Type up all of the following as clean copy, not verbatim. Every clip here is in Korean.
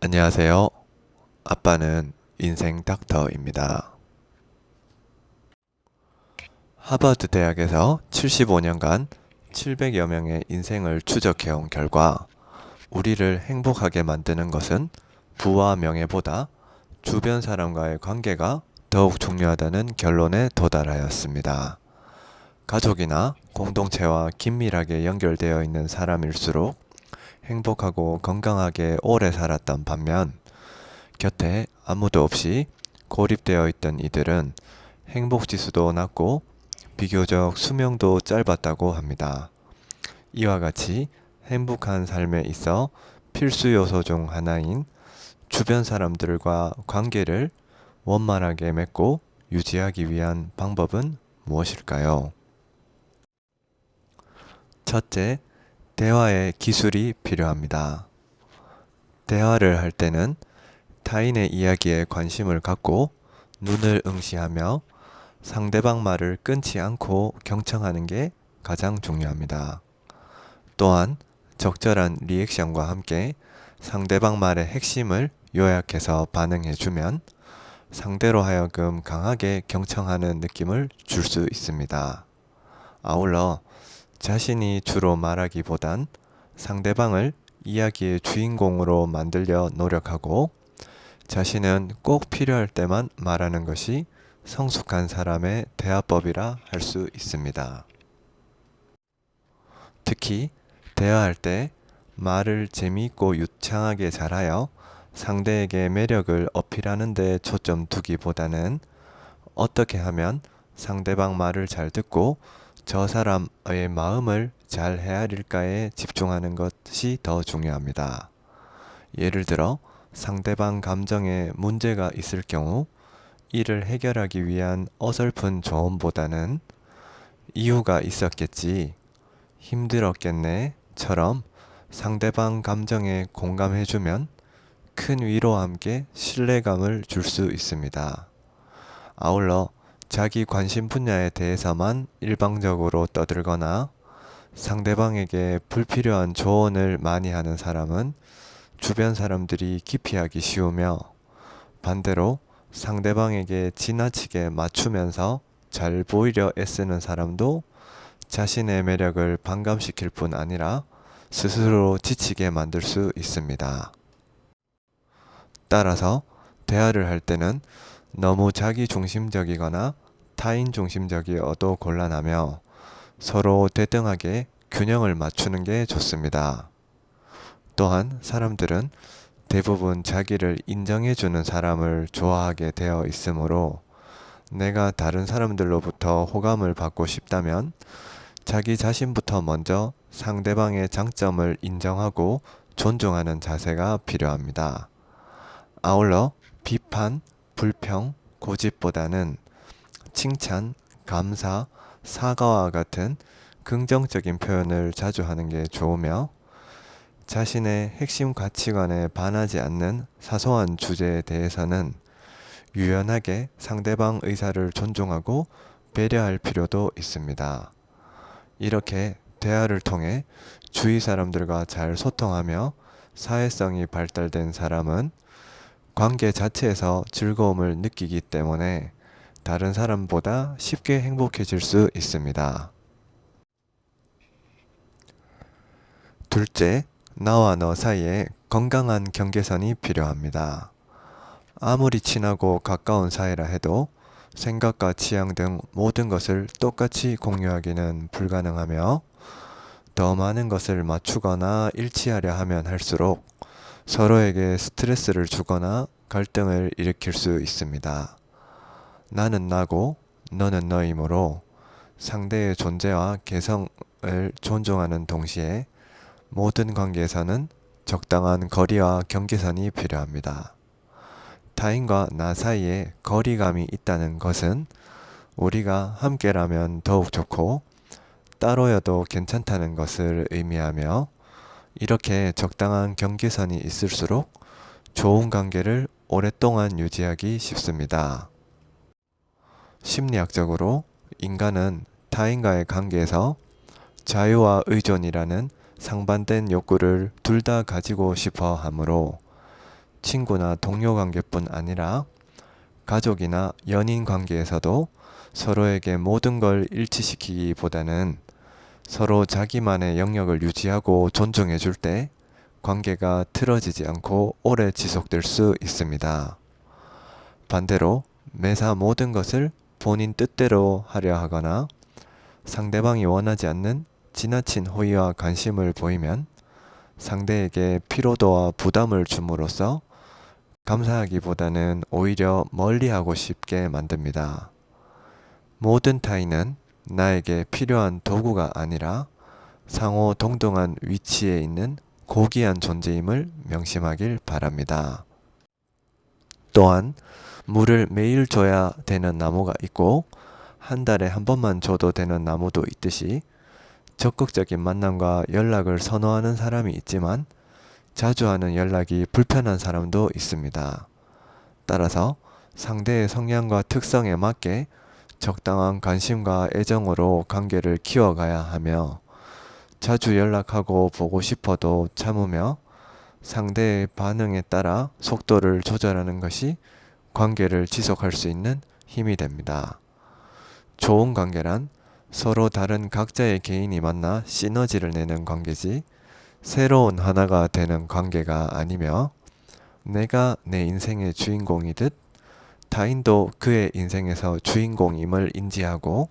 안녕하세요. 아빠는 인생 닥터입니다. 하버드 대학에서 75년간 700여 명의 인생을 추적해온 결과 우리를 행복하게 만드는 것은 부와 명예보다 주변 사람과의 관계가 더욱 중요하다는 결론에 도달하였습니다. 가족이나 공동체와 긴밀하게 연결되어 있는 사람일수록 행복하고 건강하게 오래 살았던 반면 곁에 아무도 없이 고립되어 있던 이들은 행복 지수도 낮고 비교적 수명도 짧았다고 합니다. 이와 같이 행복한 삶에 있어 필수 요소 중 하나인 주변 사람들과 관계를 원만하게 맺고 유지하기 위한 방법은 무엇일까요? 첫째, 대화의 기술이 필요합니다. 대화를 할 때는 타인의 이야기에 관심을 갖고 눈을 응시하며 상대방 말을 끊지 않고 경청하는 게 가장 중요합니다. 또한 적절한 리액션과 함께 상대방 말의 핵심을 요약해서 반응해주면 상대로 하여금 강하게 경청하는 느낌을 줄 수 있습니다. 아울러 자신이 주로 말하기보단 상대방을 이야기의 주인공으로 만들려 노력하고 자신은 꼭 필요할 때만 말하는 것이 성숙한 사람의 대화법이라 할 수 있습니다. 특히 대화할 때 말을 재미있고 유창하게 잘하여 상대에게 매력을 어필하는 데 초점 두기보다는 어떻게 하면 상대방 말을 잘 듣고 저 사람의 마음을 잘 헤아릴까에 집중하는 것이 더 중요합니다. 예를 들어 상대방 감정에 문제가 있을 경우 이를 해결하기 위한 어설픈 조언보다는 이유가 있었겠지, 힘들었겠네 처럼 상대방 감정에 공감해주면 큰 위로와 함께 신뢰감을 줄 수 있습니다. 아울러 자기 관심 분야에 대해서만 일방적으로 떠들거나 상대방에게 불필요한 조언을 많이 하는 사람은 주변 사람들이 기피하기 쉬우며 반대로 상대방에게 지나치게 맞추면서 잘 보이려 애쓰는 사람도 자신의 매력을 반감시킬 뿐 아니라 스스로 지치게 만들 수 있습니다. 따라서 대화를 할 때는 너무 자기 중심적이거나 타인 중심적이어도 곤란하며 서로 대등하게 균형을 맞추는 게 좋습니다. 또한 사람들은 대부분 자기를 인정해주는 사람을 좋아하게 되어 있으므로 내가 다른 사람들로부터 호감을 받고 싶다면 자기 자신부터 먼저 상대방의 장점을 인정하고 존중하는 자세가 필요합니다. 아울러 비판, 불평, 고집보다는 칭찬, 감사, 사과와 같은 긍정적인 표현을 자주 하는 게 좋으며 자신의 핵심 가치관에 반하지 않는 사소한 주제에 대해서는 유연하게 상대방 의사를 존중하고 배려할 필요도 있습니다. 이렇게 대화를 통해 주위 사람들과 잘 소통하며 사회성이 발달된 사람은 관계 자체에서 즐거움을 느끼기 때문에 다른 사람보다 쉽게 행복해질 수 있습니다. 둘째, 나와 너 사이에 건강한 경계선이 필요합니다. 아무리 친하고 가까운 사이라 해도 생각과 취향 등 모든 것을 똑같이 공유하기는 불가능하며 더 많은 것을 맞추거나 일치하려 하면 할수록 서로에게 스트레스를 주거나 갈등을 일으킬 수 있습니다. 나는 나고 너는 너이므로 상대의 존재와 개성을 존중하는 동시에 모든 관계에서는 적당한 거리와 경계선이 필요합니다. 타인과 나 사이에 거리감이 있다는 것은 우리가 함께라면 더욱 좋고 따로여도 괜찮다는 것을 의미하며 이렇게 적당한 경계선이 있을수록 좋은 관계를 오랫동안 유지하기 쉽습니다. 심리학적으로 인간은 타인과의 관계에서 자유와 의존이라는 상반된 욕구를 둘 다 가지고 싶어 하므로 친구나 동료 관계뿐 아니라 가족이나 연인 관계에서도 서로에게 모든 걸 일치시키기보다는 서로 자기만의 영역을 유지하고 존중해 줄 때 관계가 틀어지지 않고 오래 지속될 수 있습니다. 반대로 매사 모든 것을 본인 뜻대로 하려 하거나 상대방이 원하지 않는 지나친 호의와 관심을 보이면 상대에게 피로도와 부담을 줌으로써 감사하기보다는 오히려 멀리하고 싶게 만듭니다. 모든 타인은 나에게 필요한 도구가 아니라 상호 동등한 위치에 있는 고귀한 존재임을 명심하길 바랍니다. 또한 물을 매일 줘야 되는 나무가 있고 한 달에 한 번만 줘도 되는 나무도 있듯이 적극적인 만남과 연락을 선호하는 사람이 있지만 자주 하는 연락이 불편한 사람도 있습니다. 따라서 상대의 성향과 특성에 맞게 적당한 관심과 애정으로 관계를 키워가야 하며 자주 연락하고 보고 싶어도 참으며 상대의 반응에 따라 속도를 조절하는 것이 관계를 지속할 수 있는 힘이 됩니다. 좋은 관계란 서로 다른 각자의 개인이 만나 시너지를 내는 관계지 새로운 하나가 되는 관계가 아니며 내가 내 인생의 주인공이듯 타인도 그의 인생에서 주인공임을 인지하고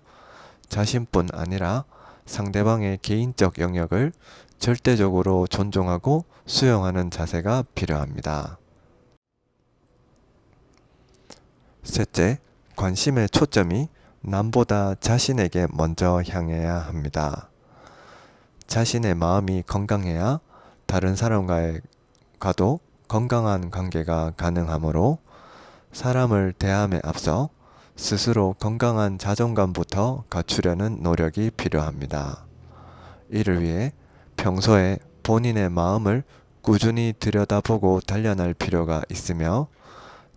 자신뿐 아니라 상대방의 개인적 영역을 절대적으로 존중하고 수용하는 자세가 필요합니다. 셋째, 관심의 초점이 남보다 자신에게 먼저 향해야 합니다. 자신의 마음이 건강해야 다른 사람과도 건강한 관계가 가능하므로 사람을 대함에 앞서 스스로 건강한 자존감부터 갖추려는 노력이 필요합니다. 이를 위해 평소에 본인의 마음을 꾸준히 들여다보고 단련할 필요가 있으며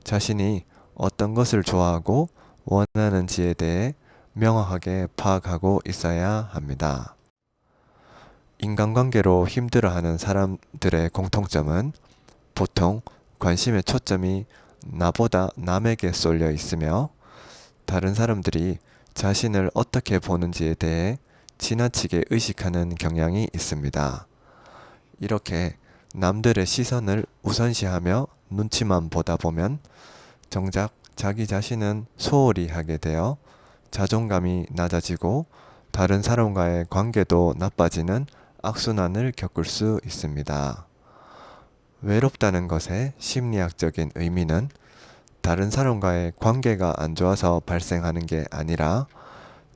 자신이 어떤 것을 좋아하고 원하는지에 대해 명확하게 파악하고 있어야 합니다. 인간관계로 힘들어하는 사람들의 공통점은 보통 관심의 초점이 나보다 남에게 쏠려 있으며 다른 사람들이 자신을 어떻게 보는지에 대해 지나치게 의식하는 경향이 있습니다. 이렇게 남들의 시선을 우선시하며 눈치만 보다 보면 정작 자기 자신은 소홀히 하게 되어 자존감이 낮아지고 다른 사람과의 관계도 나빠지는 악순환을 겪을 수 있습니다. 외롭다는 것의 심리학적인 의미는 다른 사람과의 관계가 안 좋아서 발생하는 게 아니라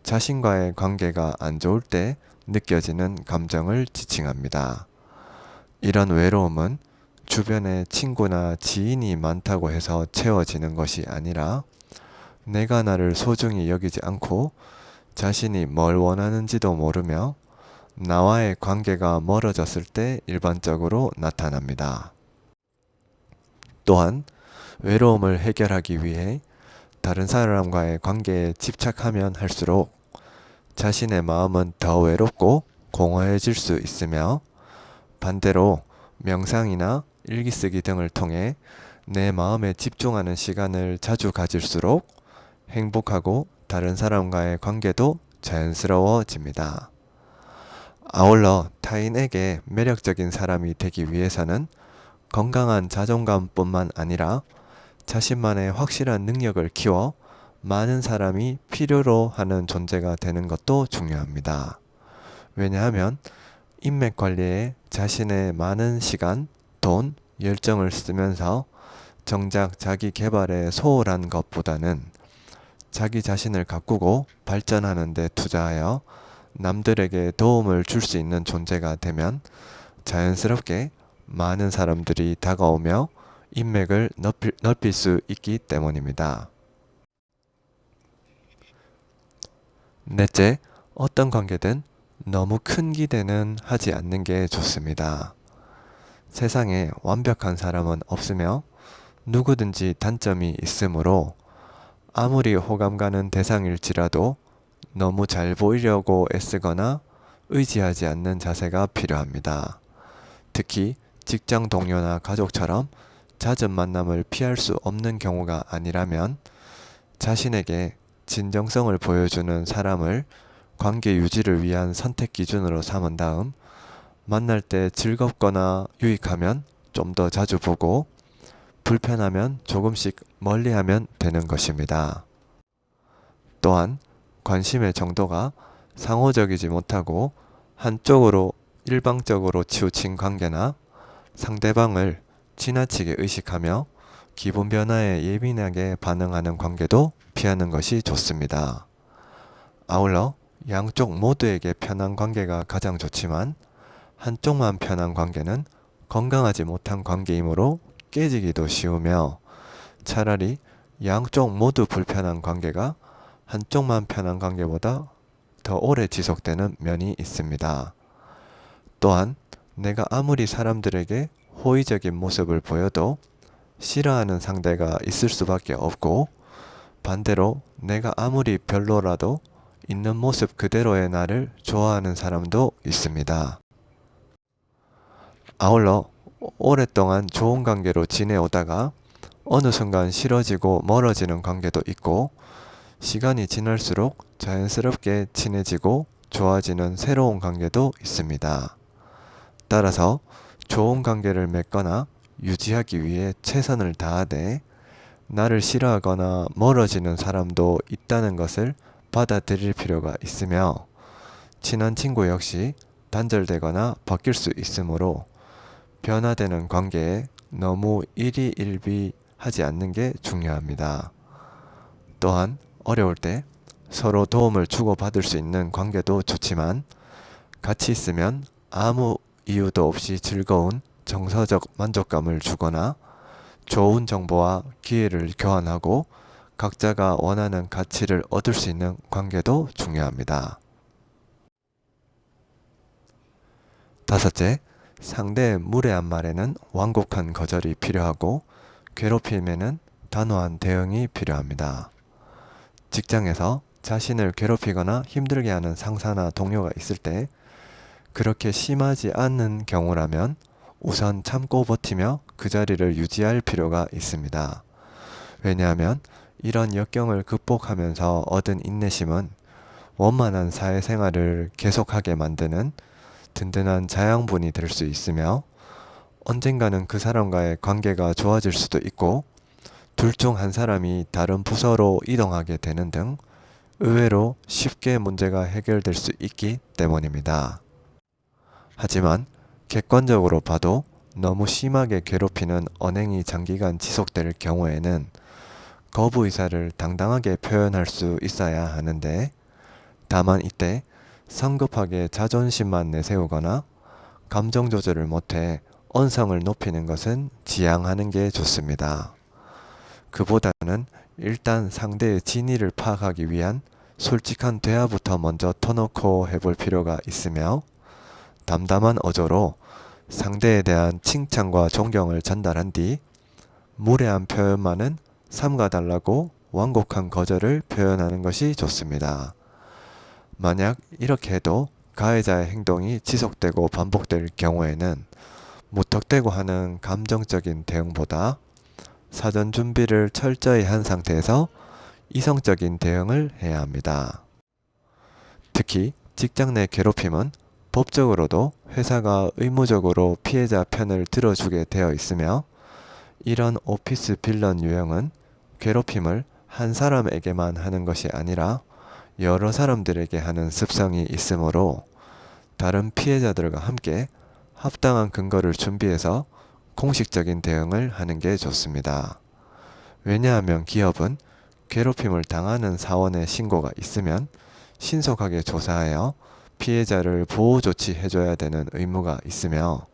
자신과의 관계가 안 좋을 때 느껴지는 감정을 지칭합니다. 이런 외로움은 주변에 친구나 지인이 많다고 해서 채워지는 것이 아니라 내가 나를 소중히 여기지 않고 자신이 뭘 원하는지도 모르며 나와의 관계가 멀어졌을 때 일반적으로 나타납니다. 또한 외로움을 해결하기 위해 다른 사람과의 관계에 집착하면 할수록 자신의 마음은 더 외롭고 공허해질 수 있으며 반대로 명상이나 일기쓰기 등을 통해 내 마음에 집중하는 시간을 자주 가질수록 행복하고 다른 사람과의 관계도 자연스러워집니다. 아울러 타인에게 매력적인 사람이 되기 위해서는 건강한 자존감뿐만 아니라 자신만의 확실한 능력을 키워 많은 사람이 필요로 하는 존재가 되는 것도 중요합니다. 왜냐하면 인맥 관리에 자신의 많은 시간, 돈, 열정을 쓰면서 정작 자기 개발에 소홀한 것보다는 자기 자신을 가꾸고 발전하는 데 투자하여 남들에게 도움을 줄 수 있는 존재가 되면 자연스럽게 많은 사람들이 다가오며 인맥을 넓힐 수 있기 때문입니다. 넷째, 어떤 관계든 너무 큰 기대는 하지 않는 게 좋습니다. 세상에 완벽한 사람은 없으며 누구든지 단점이 있으므로 아무리 호감 가는 대상일지라도 너무 잘 보이려고 애쓰거나 의지하지 않는 자세가 필요합니다. 특히 직장 동료나 가족처럼 잦은 만남을 피할 수 없는 경우가 아니라면 자신에게 진정성을 보여주는 사람을 관계 유지를 위한 선택 기준으로 삼은 다음 만날 때 즐겁거나 유익하면 좀 더 자주 보고 불편하면 조금씩 멀리하면 되는 것입니다. 또한 관심의 정도가 상호적이지 못하고 한쪽으로 일방적으로 치우친 관계나 상대방을 지나치게 의식하며 기분 변화에 예민하게 반응하는 관계도 피하는 것이 좋습니다. 아울러 양쪽 모두에게 편한 관계가 가장 좋지만 한쪽만 편한 관계는 건강하지 못한 관계이므로 깨지기도 쉬우며 차라리 양쪽 모두 불편한 관계가 한쪽만 편한 관계보다 더 오래 지속되는 면이 있습니다. 또한 내가 아무리 사람들에게 호의적인 모습을 보여도 싫어하는 상대가 있을 수밖에 없고 반대로 내가 아무리 별로라도 있는 모습 그대로의 나를 좋아하는 사람도 있습니다. 아울러 오랫동안 좋은 관계로 지내오다가 어느 순간 싫어지고 멀어지는 관계도 있고 시간이 지날수록 자연스럽게 친해지고 좋아지는 새로운 관계도 있습니다. 따라서 좋은 관계를 맺거나 유지하기 위해 최선을 다하되 나를 싫어하거나 멀어지는 사람도 있다는 것을 받아들일 필요가 있으며 친한 친구 역시 단절되거나 바뀔 수 있으므로 변화되는 관계에 너무 일희일비하지 않는 게 중요합니다. 또한 어려울 때 서로 도움을 주고받을 수 있는 관계도 좋지만 같이 있으면 아무 이유도 없이 즐거운 정서적 만족감을 주거나 좋은 정보와 기회를 교환하고 각자가 원하는 가치를 얻을 수 있는 관계도 중요합니다. 다섯째, 상대의 무례한 말에는 완곡한 거절이 필요하고 괴롭힘에는 단호한 대응이 필요합니다. 직장에서 자신을 괴롭히거나 힘들게 하는 상사나 동료가 있을 때 그렇게 심하지 않은 경우라면 우선 참고 버티며 그 자리를 유지할 필요가 있습니다. 왜냐하면 이런 역경을 극복하면서 얻은 인내심은 원만한 사회생활을 계속하게 만드는 든든한 자양분이 될 수 있으며 언젠가는 그 사람과의 관계가 좋아질 수도 있고 둘 중 한 사람이 다른 부서로 이동하게 되는 등 의외로 쉽게 문제가 해결될 수 있기 때문입니다. 하지만 객관적으로 봐도 너무 심하게 괴롭히는 언행이 장기간 지속될 경우에는 거부 의사를 당당하게 표현할 수 있어야 하는데 다만 이때 성급하게 자존심만 내세우거나 감정 조절을 못해 언성을 높이는 것은 지양하는 게 좋습니다. 그보다는 일단 상대의 진위를 파악하기 위한 솔직한 대화부터 먼저 터놓고 해볼 필요가 있으며 담담한 어조로 상대에 대한 칭찬과 존경을 전달한 뒤 무례한 표현만은 삼가달라고 완곡한 거절을 표현하는 것이 좋습니다. 만약 이렇게 해도 가해자의 행동이 지속되고 반복될 경우에는 무턱대고 하는 감정적인 대응보다 사전 준비를 철저히 한 상태에서 이성적인 대응을 해야 합니다. 특히 직장 내 괴롭힘은 법적으로도 회사가 의무적으로 피해자 편을 들어주게 되어 있으며 이런 오피스 빌런 유형은 괴롭힘을 한 사람에게만 하는 것이 아니라 여러 사람들에게 하는 습성이 있으므로 다른 피해자들과 함께 합당한 근거를 준비해서 공식적인 대응을 하는 게 좋습니다. 왜냐하면 기업은 괴롭힘을 당하는 사원의 신고가 있으면 신속하게 조사하여 피해자를 보호 조치해줘야 되는 의무가 있으며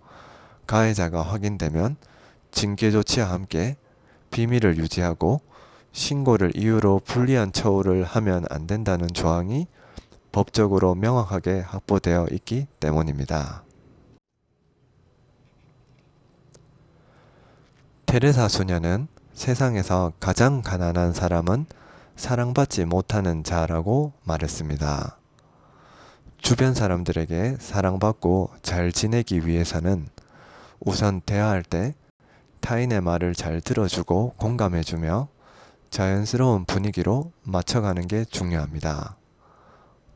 가해자가 확인되면 징계 조치와 함께 비밀을 유지하고 신고를 이유로 불리한 처우를 하면 안 된다는 조항이 법적으로 명확하게 확보되어 있기 때문입니다. 테레사 소녀는 세상에서 가장 가난한 사람은 사랑받지 못하는 자라고 말했습니다. 주변 사람들에게 사랑받고 잘 지내기 위해서는 우선 대화할 때 타인의 말을 잘 들어주고 공감해주며 자연스러운 분위기로 맞춰가는 게 중요합니다.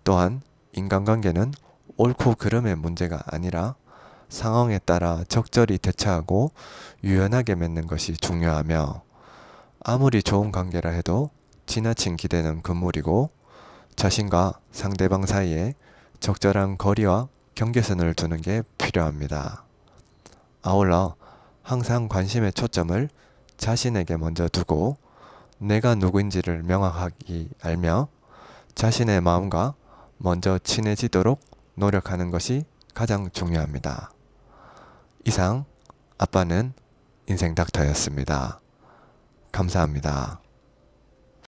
또한 인간관계는 옳고 그름의 문제가 아니라 상황에 따라 적절히 대처하고 유연하게 맺는 것이 중요하며, 아무리 좋은 관계라 해도 지나친 기대는 금물이고 자신과 상대방 사이에 적절한 거리와 경계선을 두는 게 필요합니다. 아울러 항상 관심의 초점을 자신에게 먼저 두고 내가 누구인지를 명확하게 알며 자신의 마음과 먼저 친해지도록 노력하는 것이 가장 중요합니다. 이상 아빠는 인생 닥터였습니다. 감사합니다.